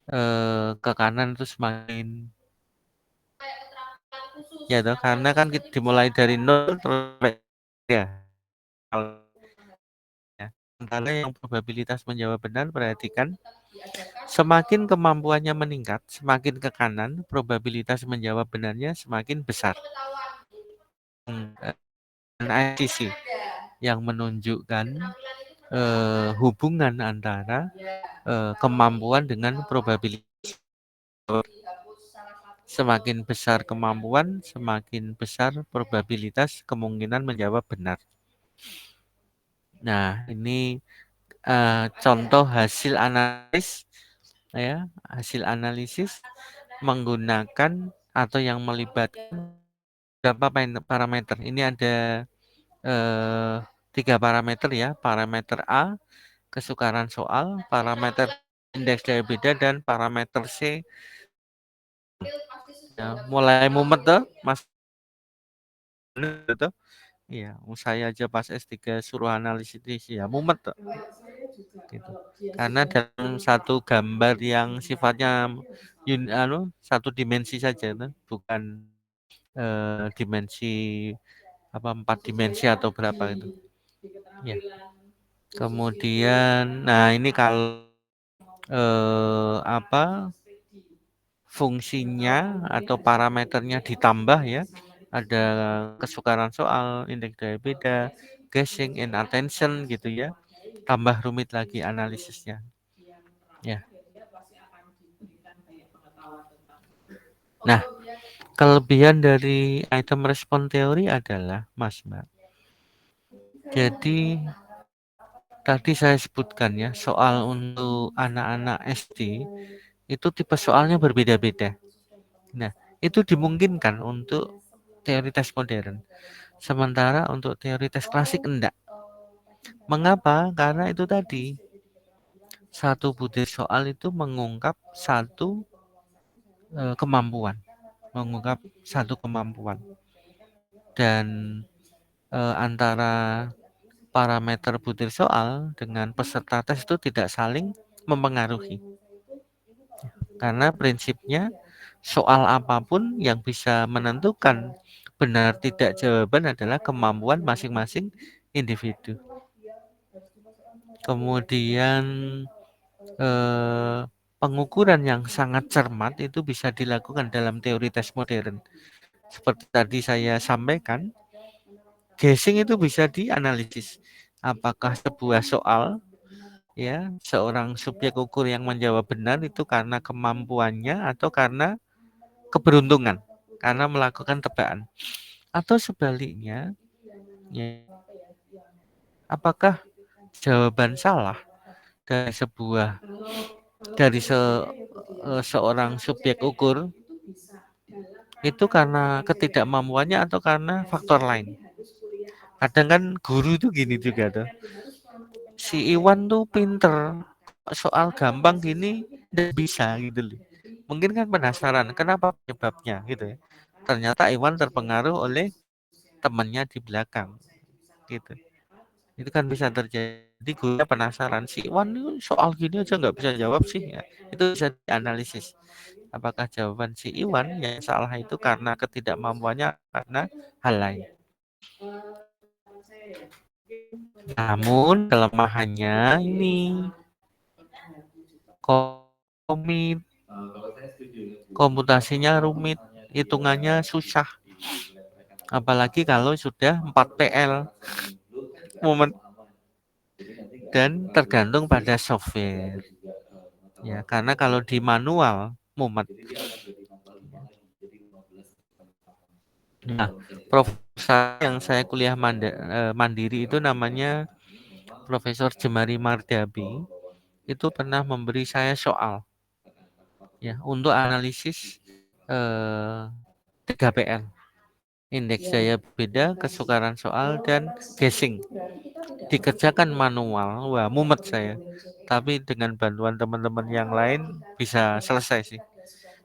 ke kanan itu semakin ya toh, karena kan dimulai dari nol terus ya. Sementara yang probabilitas menjawab benar, perhatikan, semakin kemampuannya meningkat, semakin ke kanan, probabilitas menjawab benarnya semakin besar. ICC yang menunjukkan hubungan antara kemampuan dengan probabilitas. Semakin besar kemampuan, semakin besar probabilitas kemungkinan menjawab benar. Nah, ini contoh hasil analisis ya, hasil analisis menggunakan atau yang melibatkan beberapa parameter. Ini ada 3 parameter ya, parameter A, kesukaran soal, parameter indeks daya beda, dan parameter C. Ya, mulai mumet tuh, Mas. Betul? Iya, saya aja pas S3 suruh analisis ya mumet tuh. Gitu. Karena dalam satu gambar yang sifatnya satu dimensi saja, tuh, bukan dimensi 4 dimensi atau berapa itu. Ya. Kemudian, nah ini kalau fungsinya atau parameternya ditambah ya, ada kesukaran soal, indeks daya beda, guessing, and attention gitu ya, tambah rumit lagi analisisnya. Ya. Nah, kelebihan dari item respon teori adalah, Mas Mbak. Jadi tadi saya sebutkan ya, soal untuk anak-anak SD itu tipe soalnya berbeda-beda. Nah, itu dimungkinkan untuk teori tes modern. Sementara untuk teori tes klasik enggak. Mengapa? Karena itu tadi satu butir soal itu mengungkap satu kemampuan, dan antara parameter butir soal dengan peserta tes itu tidak saling mempengaruhi. Karena prinsipnya soal apapun yang bisa menentukan benar tidak jawaban adalah kemampuan masing-masing individu. Kemudian pengukuran yang sangat cermat itu bisa dilakukan dalam teori tes modern. Seperti tadi saya sampaikan, guessing itu bisa dianalisis. Apakah sebuah soal ya seorang subjek ukur yang menjawab benar itu karena kemampuannya atau karena keberuntungan, karena melakukan tebakan, atau sebaliknya ya, apakah jawaban salah dari seorang subjek ukur itu karena ketidakmampuannya atau karena faktor lain. Kadang kan guru itu gini juga tuh, si Iwan tuh pinter, soal gampang gini tidak bisa gitu loh. Mungkin kan penasaran kenapa penyebabnya gitu ya. Ternyata Iwan terpengaruh oleh temannya di belakang gitu. Itu kan bisa terjadi, gurunya penasaran, si Iwan ini soal gini aja nggak bisa jawab sih ya. Itu bisa dianalisis. Apakah jawaban si Iwan yang salah itu karena ketidakmampuannya karena hal lain. Namun kelemahannya ini komit, komputasinya rumit, hitungannya susah. Apalagi kalau sudah 4 PL momen dan tergantung pada software. Ya, karena kalau di manual mumet. Nah, profesor yang saya kuliah mandiri itu namanya Profesor Jemari Mardabi. Itu pernah memberi saya soal ya untuk analisis 3PL. Indeks daya beda, kesukaran soal, dan guessing. Dikerjakan manual, wah mumet saya. Tapi dengan bantuan teman-teman yang lain bisa selesai sih.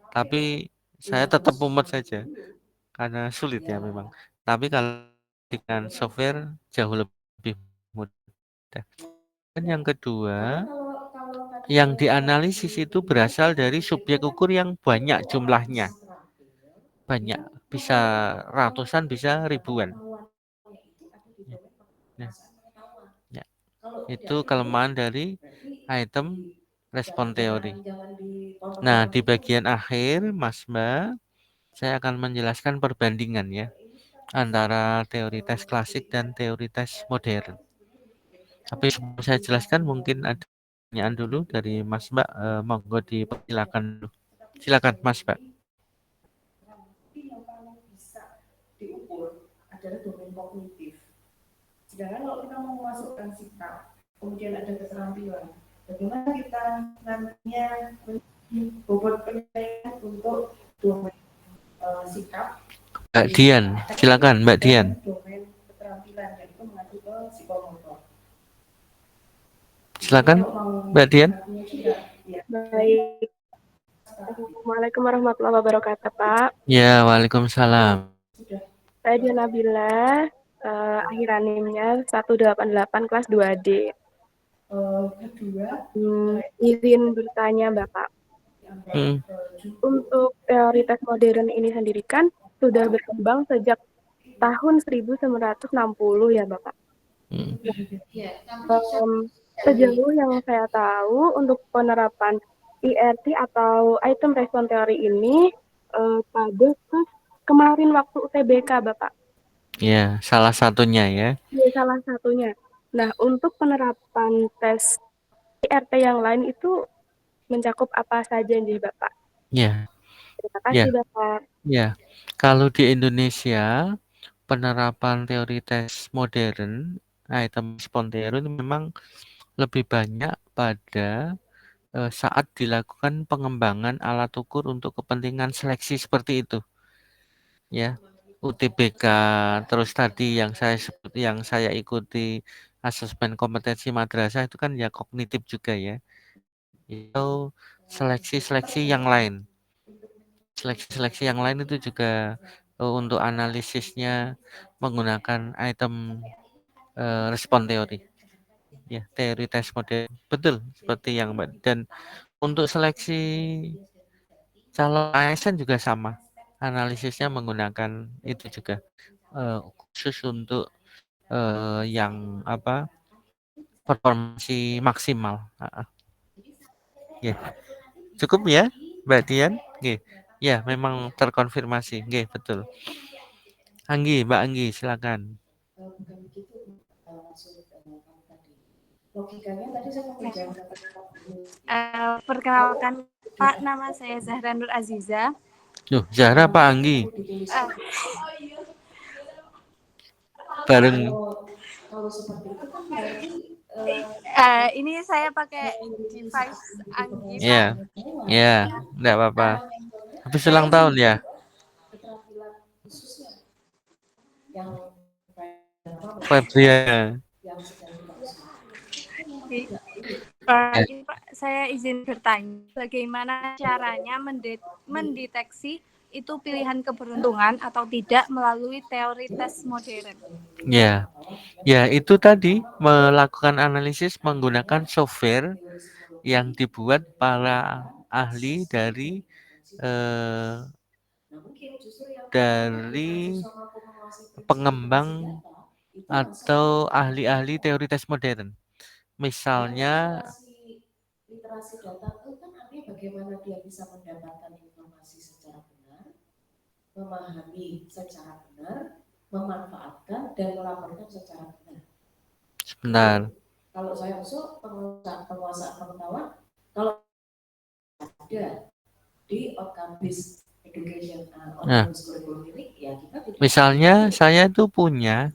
Tapi saya tetap mumet saja karena sulit ya memang. Tapi kalau dengan software jauh lebih mudah. Dan yang kedua, Yang dianalisis itu berasal dari subjek ukur yang banyak jumlahnya. Banyak, bisa ratusan, bisa ribuan. Ya. Ya. Itu kelemahan dari item respon teori. Nah, di bagian akhir, Mas Mbak, saya akan menjelaskan perbandingan ya antara teori tes klasik dan teori tes modern. Tapi sebelum saya jelaskan mungkin ada pertanyaan dulu dari Mas Mbak, monggo dipersilakan dulu. Silakan Mas Mbak. Yang paling bisa diukur adalah domain kognitif. Sedangkan kalau kita mau memasukkan sikap, kemudian ada keterampilan, bagaimana kita nantinya bobot penilaian untuk domain sikap. Mbak Dian, silakan Mbak Dian. Domain keterampilan yaitu mengacu ke psikomotor. Silakan Mbak Dian. Baik. Assalamualaikum warahmatullahi wabarakatuh, Pak. Ya, waalaikumsalam. Saya Diana Bila, akhir animnya 188 kelas 2D. Izin bertanya, Bapak. Untuk teori tes modern ini sendiri kan sudah berkembang sejak tahun 1960 ya, Bapak. Sejauh yang saya tahu untuk penerapan IRT atau item respon teori ini pada kemarin waktu UTBK, Bapak. Ya, salah satunya ya. Ya, salah satunya. Nah, untuk penerapan tes IRT yang lain itu mencakup apa saja nih, Bapak? Ya. Terima kasih, Bapak. Ya. Kalau di Indonesia, penerapan teori tes modern, item respon teori memang lebih banyak pada saat dilakukan pengembangan alat ukur untuk kepentingan seleksi seperti itu. Ya. UTBK, terus tadi yang saya ikuti asesmen kompetensi madrasah itu kan ya kognitif juga ya. Itu seleksi-seleksi yang lain. Seleksi-seleksi yang lain itu juga untuk analisisnya menggunakan item respon teori. Ya, teori tes model. Betul, seperti yang Mbak. Dan untuk seleksi calon ASN juga sama. Analisisnya menggunakan itu juga. Khusus untuk yang performasi maksimal. Ya. Cukup ya, Mbak Dian? Oke. Ya, memang terkonfirmasi. Oke, betul. Anggi, Mbak Anggi, silakan. Perkenalkan Pak, nama saya Zahra Nur Aziza. Loh, Zahra Pak Anggi. Bareng. Kalau seperti itu kan berarti Ini saya pakai device Anggi, Pak. Iya, iya, enggak apa-apa. Habis ulang tahun ya? keterampilan khususnya yang Febria. yang sedang kita Pak, saya izin bertanya, bagaimana caranya mendeteksi itu pilihan keberuntungan atau tidak melalui teori tes modern? Ya, ya itu tadi melakukan analisis menggunakan software yang dibuat para ahli dari pengembang atau ahli-ahli teori tes modern. Misalnya literasi data itu kan artinya bagaimana dia bisa mendapatkan informasi secara benar, memahami secara benar, memanfaatkan dan melaporkan secara benar. sebentar. Kalau saya usul penguasaan pengetahuan kalau ada di Okabis Education Curriculum ini ya kita misalnya saya tuh punya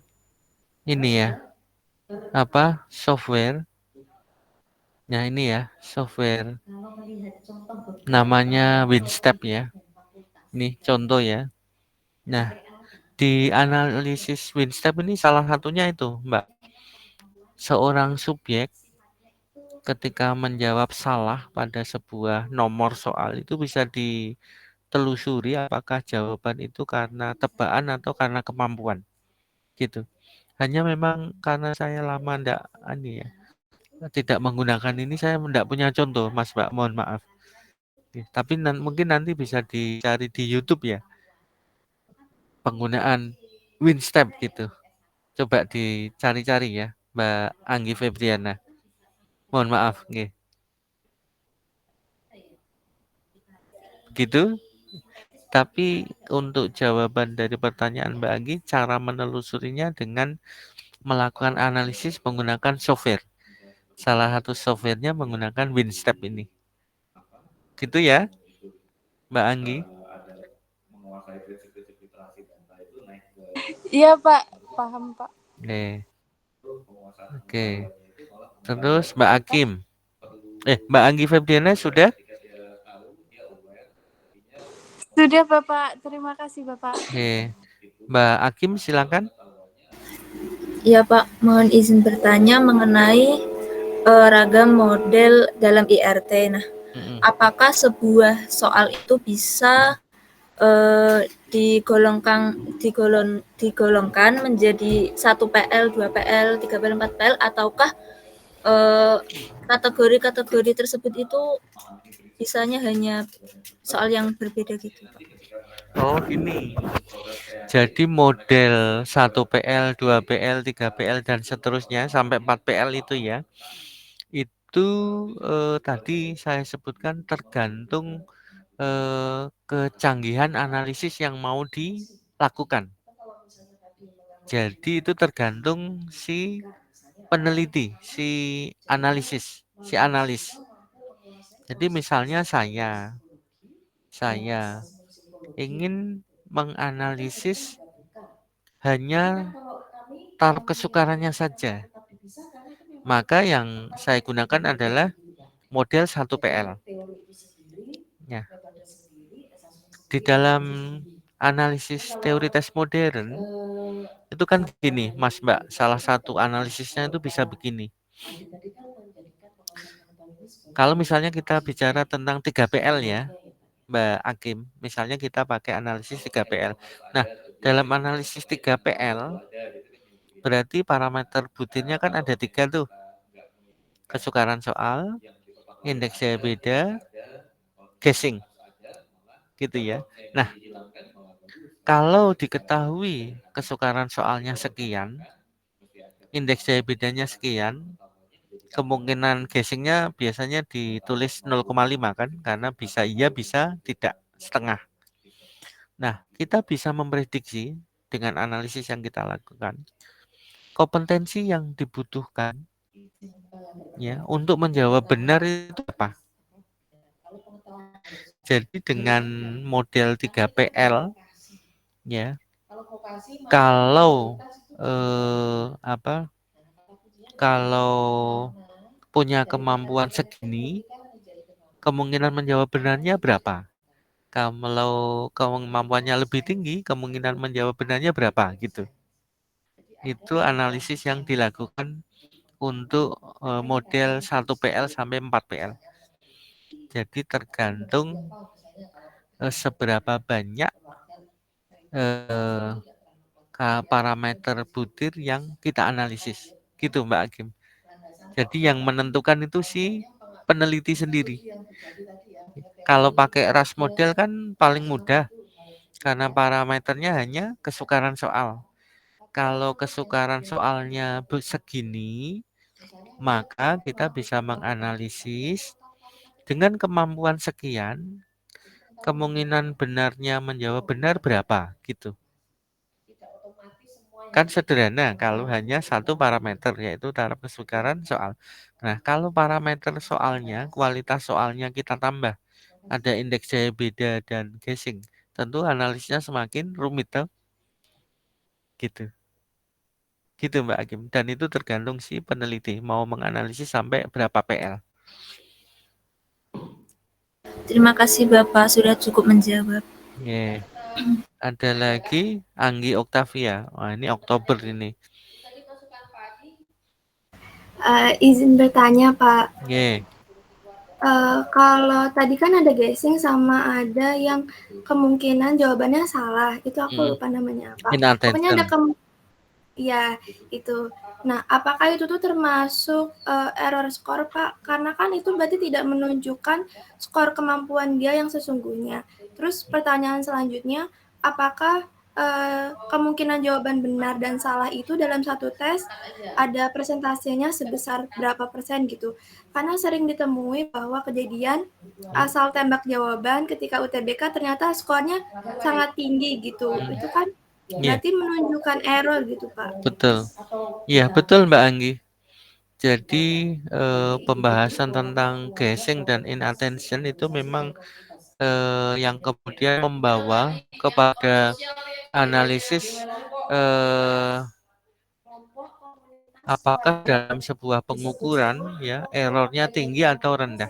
ini ya software. Nah ini ya software namanya WinStep ya. Ini contoh ya. Nah di analisis WinStep ini salah satunya itu Mbak. Seorang subjek ketika menjawab salah pada sebuah nomor soal itu bisa ditelusuri apakah jawaban itu karena tebaan atau karena kemampuan gitu. Hanya memang karena saya lama tidak menggunakan ini, saya tidak punya contoh, Mas Mbak, mohon maaf. Tapi mungkin nanti bisa dicari di YouTube ya, penggunaan WinStep gitu. Coba dicari-cari ya, Mbak Anggi Febriana. Mohon maaf, nggih. Gitu. Tapi untuk jawaban dari pertanyaan Mbak Anggi, cara menelusurinya dengan melakukan analisis menggunakan software. Salah satu softwarenya menggunakan WinStep ini. Gitu ya, Mbak Anggi. Iya Pak, paham Pak. Oke. Terus Mbak Akim. Mbak Anggi Febriana sudah? Sudah Bapak, terima kasih Bapak. Oke. Mbak Akim silakan. Ya Pak, mohon izin bertanya mengenai ragam model dalam IRT. Nah, apakah sebuah soal itu bisa digolongkan menjadi 1 PL, 2 PL, 3 PL, 4 PL, ataukah kategori-kategori tersebut itu bisanya hanya soal yang berbeda gitu, Pak? Oh, gini. Jadi model 1 PL, 2 PL, 3 PL dan seterusnya sampai 4 PL itu ya. Itu tadi saya sebutkan tergantung kecanggihan analisis yang mau dilakukan. Jadi itu tergantung si peneliti, si analis. Jadi misalnya saya ingin menganalisis hanya taraf kesukarannya saja. Maka yang saya gunakan adalah model 1 PL. Ya. Di dalam analisis teori tes modern, itu kan gini, Mas Mbak, salah satu analisisnya itu bisa begini. Kalau misalnya kita bicara tentang 3 PL ya, Mbak Akim, misalnya kita pakai analisis 3 PL. Nah, dalam analisis 3 PL, berarti parameter butirnya kan ada 3 tuh. Kesukaran soal, indeksnya beda, guessing. Gitu ya. Nah, kalau diketahui kesukaran soalnya sekian, indeks daya bedanya sekian, kemungkinan guessingnya biasanya ditulis 0,5 kan, karena bisa iya, bisa tidak, setengah. Nah, kita bisa memprediksi dengan analisis yang kita lakukan, kompetensi yang dibutuhkan ya untuk menjawab benar itu apa. Jadi dengan model 3 PL ya, kalau kalau punya kemampuan segini, kemungkinan menjawab benarnya berapa? Kalau kemampuannya lebih tinggi, kemungkinan menjawab benarnya berapa gitu. Itu analisis yang dilakukan untuk model 1 PL sampai 4 PL. Jadi tergantung seberapa banyak parameter butir yang kita analisis. Gitu Mbak Akim. Jadi yang menentukan itu si peneliti sendiri. Kalau pakai RAS model kan paling mudah karena parameternya hanya kesukaran soal. Kalau kesukaran soalnya segini, maka kita bisa menganalisis dengan kemampuan sekian, kemungkinan benarnya menjawab benar berapa gitu. Kan sederhana kalau hanya satu parameter, yaitu taraf kesukaran soal. Nah, kalau parameter soalnya, kualitas soalnya kita tambah, ada indeks daya beda dan guessing, tentu analisisnya semakin rumit toh. Gitu. Gitu Mbak Hakim. Dan itu tergantung si peneliti mau menganalisis sampai berapa PL. Terima kasih Bapak sudah cukup menjawab. Yeah. Ada lagi Anggi Oktavia. Wah, ini Oktober ini. Izin bertanya Pak. Yeah. Kalau tadi kan ada guessing sama ada yang kemungkinan jawabannya salah. Itu aku lupa namanya apa. Pokoknya ada Iya, itu. Nah, apakah itu tuh termasuk error skor, Pak? Karena kan itu berarti tidak menunjukkan skor kemampuan dia yang sesungguhnya. Terus pertanyaan selanjutnya, apakah kemungkinan jawaban benar dan salah itu dalam satu tes ada persentasenya sebesar berapa persen gitu? Karena sering ditemui bahwa kejadian asal tembak jawaban ketika UTBK ternyata skornya sangat tinggi gitu. Itu kan Iya, berarti menunjukkan error gitu, Pak. betul. Iya, betul Mbak Anggi. Jadi pembahasan tentang guessing dan inattention itu memang yang kemudian membawa kepada analisis apakah dalam sebuah pengukuran ya errornya tinggi atau rendah.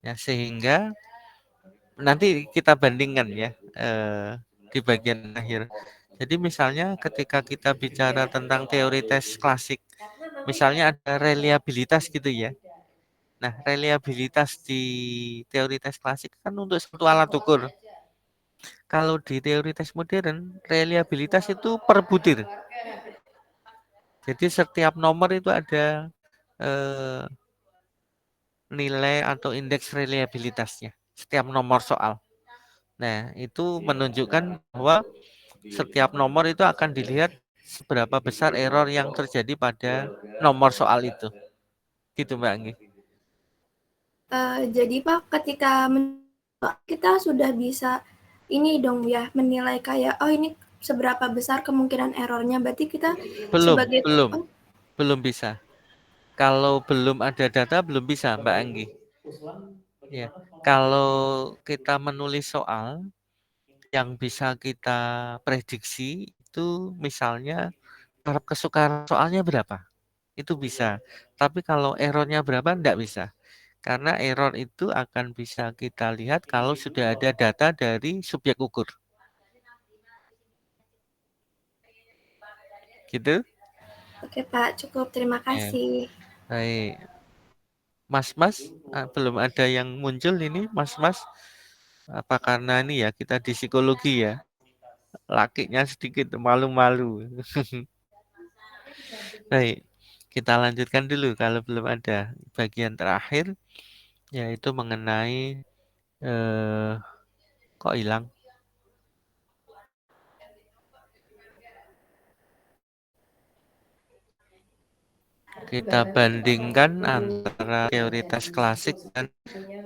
Ya, sehingga nanti kita bandingkan ya di bagian akhir. Jadi misalnya ketika kita bicara tentang teori tes klasik, misalnya ada reliabilitas gitu ya. Nah, reliabilitas di teori tes klasik kan untuk satu alat ukur. Kalau di teori tes modern, reliabilitas itu per butir. Jadi setiap nomor itu ada eh, nilai atau indeks reliabilitasnya. Setiap nomor soal. Nah, itu menunjukkan bahwa setiap nomor itu akan dilihat seberapa besar error yang terjadi pada nomor soal itu. Gitu Mbak Anggi. Jadi Pak, ketika kita sudah bisa ini dong ya menilai kayak oh ini seberapa besar kemungkinan errornya. Berarti kita Belum, sebagai belum, belum bisa. Kalau belum ada data belum bisa Mbak Anggi. Ya, kalau kita menulis soal yang bisa kita prediksi itu misalnya taraf kesukaran soalnya berapa? Itu bisa. Tapi kalau errornya berapa enggak bisa. Karena error itu akan bisa kita lihat kalau sudah ada data dari subjek ukur. Gitu? Oke Pak, cukup terima Ya. kasih. Baik. Mas-mas, belum ada yang muncul ini, mas-mas. Apa karena ini ya kita di psikologi ya, lakinya sedikit malu-malu. Baik, kita lanjutkan dulu kalau belum ada bagian terakhir, yaitu mengenai kok hilang? Kita bandingkan antara teori tes klasik dan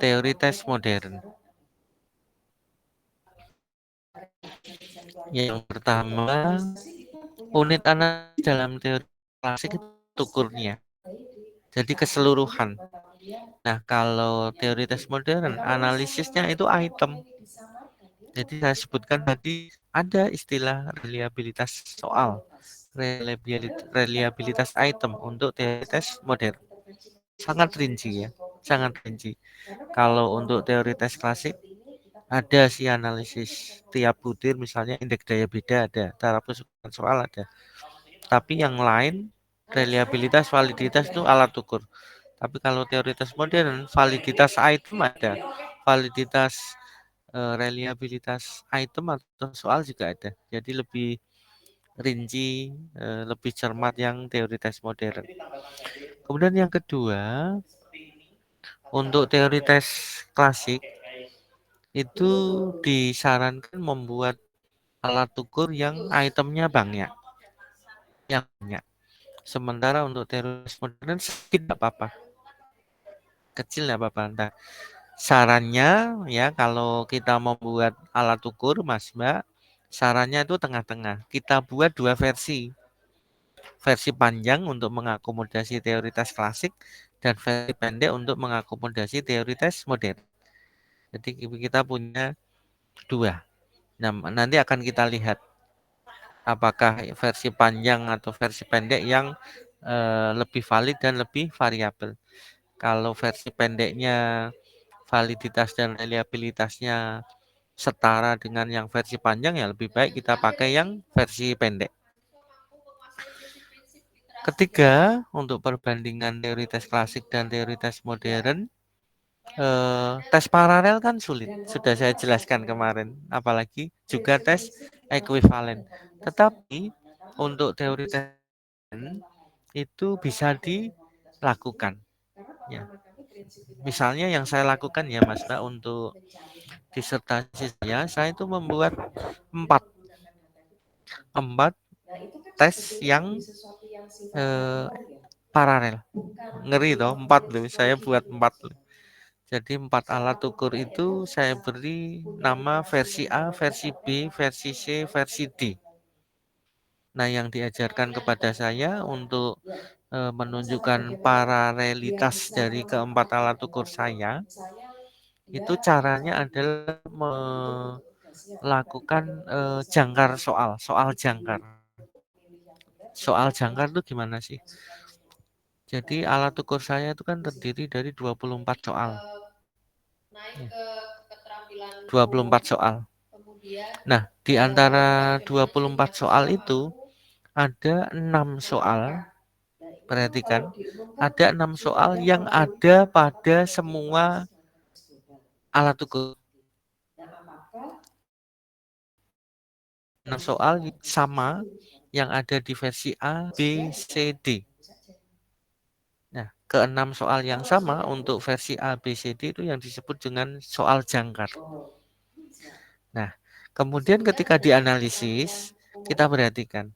teori tes modern. Yang pertama, unit analisis dalam teori klasik itu ukurnya. Jadi keseluruhan. Nah, kalau teori tes modern, analisisnya itu item. Jadi saya sebutkan tadi ada istilah reliabilitas soal, reliabilitas item untuk teori tes modern. Sangat rinci ya, sangat rinci. Kalau untuk teori tes klasik, ada sih analisis tiap butir, misalnya indeks daya beda ada, taraf kesukaran soal ada. Tapi yang lain, reliabilitas, validitas itu alat ukur. Tapi kalau teori tes modern, validitas item ada, validitas reliabilitas item atau soal juga ada. Jadi lebih rinci, lebih cermat yang teori tes modern. Kemudian yang kedua, untuk teori tes klasik itu disarankan membuat alat ukur yang itemnya banyak. Yang banyak. Sementara untuk teori tes modern sedikit tidak apa-apa. Kecil tidak apa-apa. Nah, sarannya ya kalau kita membuat alat ukur Mas Mbak, sarannya itu tengah-tengah. Kita buat dua versi. Versi panjang untuk mengakomodasi teori tes klasik dan versi pendek untuk mengakomodasi teori tes modern. Jadi kita punya dua. Nah, nanti akan kita lihat apakah versi panjang atau versi pendek yang lebih valid dan lebih variabel. Kalau versi pendeknya validitas dan reliabilitasnya setara dengan yang versi panjang, ya lebih baik kita pakai yang versi pendek. Ketiga, untuk perbandingan teori tes klasik dan teori tes modern, tes paralel kan sulit. Sudah saya jelaskan kemarin, apalagi juga tes ekuivalen. Tetapi untuk teori tes itu bisa dilakukan. Ya. Misalnya yang saya lakukan ya Mas Mbak untuk disertasi saya itu membuat 4 tes yang paralel. Ngeri toh, 4 loh, saya buat 4 loh. Jadi 4 alat ukur itu saya beri nama versi A, versi B, versi C, versi D. Nah, yang diajarkan kepada saya untuk menunjukkan paralelitas dari keempat alat ukur saya, itu caranya adalah melakukan jangkar soal jangkar. Soal jangkar itu gimana sih? Jadi alat ukur saya itu kan terdiri dari 24 soal. 24 soal. Nah, di antara 24 soal itu ada 6 soal. Perhatikan, ada 6 soal yang ada pada semua alat ukur. 6 soal sama yang ada di versi A, B, C, D. Nah, ke-6 soal yang sama untuk versi A, B, C, D itu yang disebut dengan soal jangkar. Nah, kemudian ketika dianalisis, kita perhatikan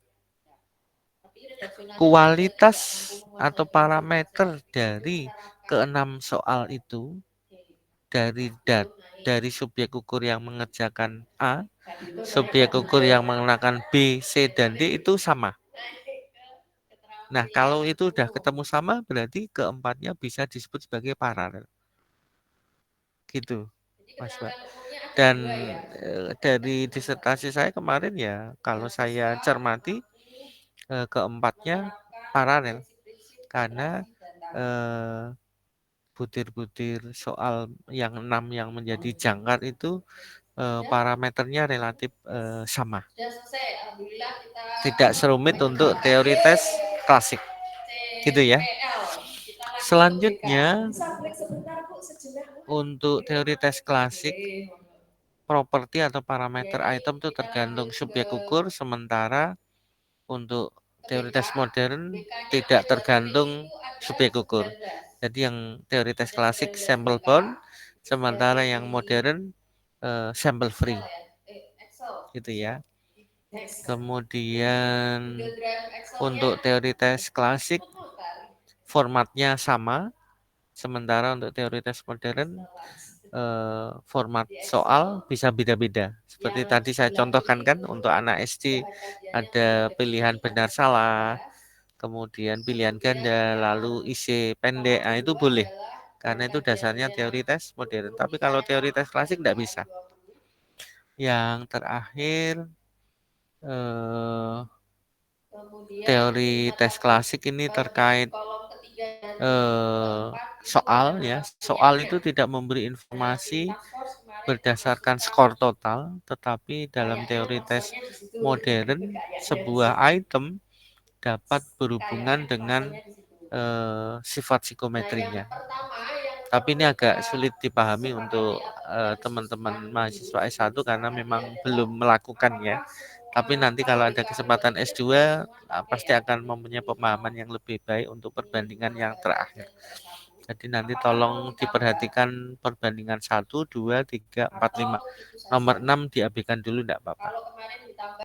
kualitas atau parameter dari ke-6 soal itu dari subjek ukur yang mengerjakan A, subjek ukur yang mengerjakan B, C, dan D itu sama. Nah, kalau itu udah ketemu sama, berarti keempatnya bisa disebut sebagai paralel. Gitu, Mas Mbak. Dan dari disertasi saya kemarin ya, kalau saya cermati, keempatnya paralel. Karena butir-butir soal yang 6 yang menjadi jangkar itu parameternya relatif sama. Tidak serumit untuk teori tes klasik. Gitu ya. Selanjutnya untuk teori tes klasik, properti atau parameter item itu tergantung subjek ukur, sementara untuk teori tes modern tidak tergantung subjek ukur. Jadi yang teori tes klasik sampel bound, sementara yang modern sampel free. Gitu ya. Kemudian untuk teori tes klasik formatnya sama, sementara untuk teori tes modern format soal bisa beda-beda. Seperti tadi saya contohkan kan untuk anak SD ada pilihan benar salah, kemudian pilihan ganda, lalu isi pendek, nah itu boleh. Karena itu dasarnya teori tes modern. Tapi kalau teori tes klasik tidak bisa. Yang terakhir teori tes klasik ini terkait soal ya. Soal itu tidak memberi informasi berdasarkan skor total, tetapi dalam teori tes modern sebuah item dapat berhubungan dengan sifat psikometrinya. Tapi ini agak sulit dipahami untuk teman-teman mahasiswa S1 karena memang belum melakukannya. Tapi nanti kalau ada kesempatan S2 pasti akan mempunyai pemahaman yang lebih baik untuk perbandingan yang terakhir. Jadi nanti tolong diperhatikan perbandingan 1, 2, 3, 4, 5. Nomor 6 diabaikan dulu, enggak apa-apa.